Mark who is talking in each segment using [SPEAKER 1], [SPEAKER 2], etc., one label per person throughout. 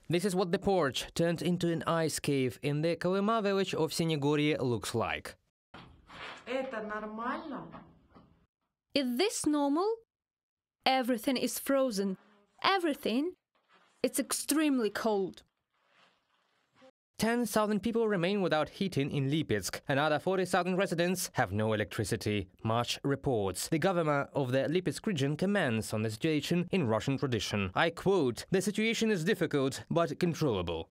[SPEAKER 1] This is what the porch turned into an ice cave in the Kolyma village of Sinigorye looks like.
[SPEAKER 2] Это нормально?
[SPEAKER 3] Is this normal? Everything is frozen. Everything. It's extremely cold.
[SPEAKER 1] 10,000 people remain without heating in Lipetsk. Another 40,000 residents have no electricity. March reports. The governor of the Lipetsk region comments on the situation in Russian tradition. I quote, "The situation is difficult, but controllable."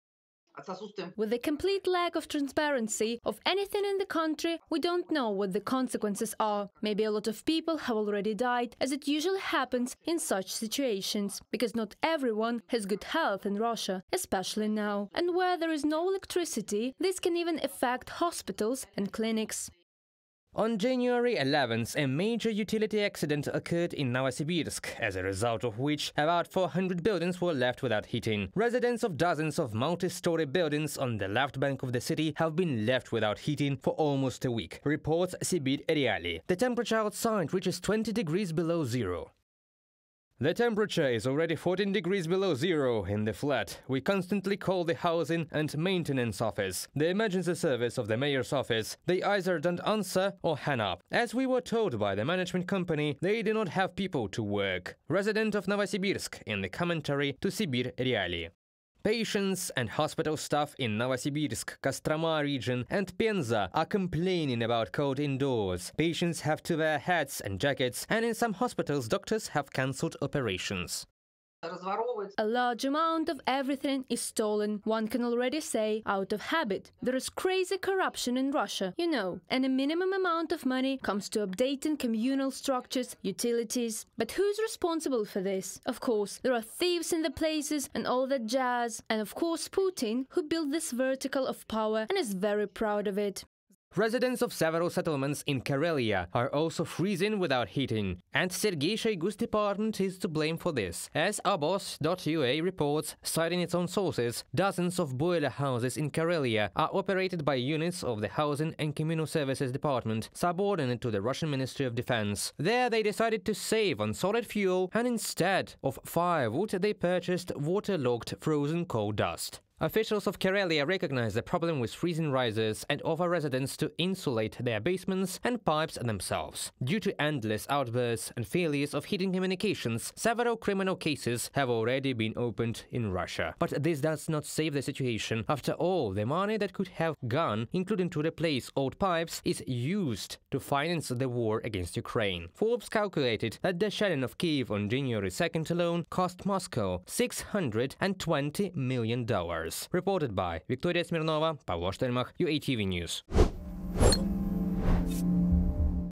[SPEAKER 3] With the complete lack of transparency of anything in the country, we don't know what the consequences are. Maybe a lot of people have already died, as it usually happens in such situations, because not everyone has good health in Russia, especially now. And where there is no electricity, this can even affect hospitals and clinics.
[SPEAKER 1] On January 11th, a major utility accident occurred in Novosibirsk, as a result of which about 400 buildings were left without heating. Residents of dozens of multi-story buildings on the left bank of the city have been left without heating for almost a week, reports Sibir Reali. The temperature outside reaches 20 degrees below zero. The temperature is already 14 degrees below zero in the flat. We constantly call the housing and maintenance office, the emergency service of the mayor's office. They either don't answer or hang up. As we were told by the management company, they do not have people to work. Resident of Novosibirsk in the commentary to Sibir Reali. Patients and hospital staff in Novosibirsk, Kostroma region and Penza are complaining about cold indoors. Patients have to wear hats and jackets, and in some hospitals doctors have cancelled operations.
[SPEAKER 3] A large amount of everything is stolen, one can already say, out of habit. There is crazy corruption in Russia, you know, and a minimum amount of money comes to updating communal structures, utilities. But who's responsible for this? Of course, there are thieves in the places and all that jazz, and of course Putin, who built this vertical of power and is very proud of it.
[SPEAKER 1] Residents of several settlements in Karelia are also freezing without heating, and Sergei Shoigu's department is to blame for this. As Abos.ua reports, citing its own sources, dozens of boiler houses in Karelia are operated by units of the Housing and Communal Services Department, subordinate to the Russian Ministry of Defense. There they decided to save on solid fuel, and instead of firewood they purchased waterlogged frozen coal dust. Officials of Karelia recognize the problem with freezing risers and offer residents to insulate their basements and pipes themselves. Due to endless outbursts and failures of heating communications, several criminal cases have already been opened in Russia. But this does not save the situation. After all, the money that could have gone, including to replace old pipes, is used to finance the war against Ukraine. Forbes calculated that the shelling of Kyiv on January 2nd alone cost Moscow $620 million. Reported by Victoria Smirnova, Pavlo Shtelmach, UATV News.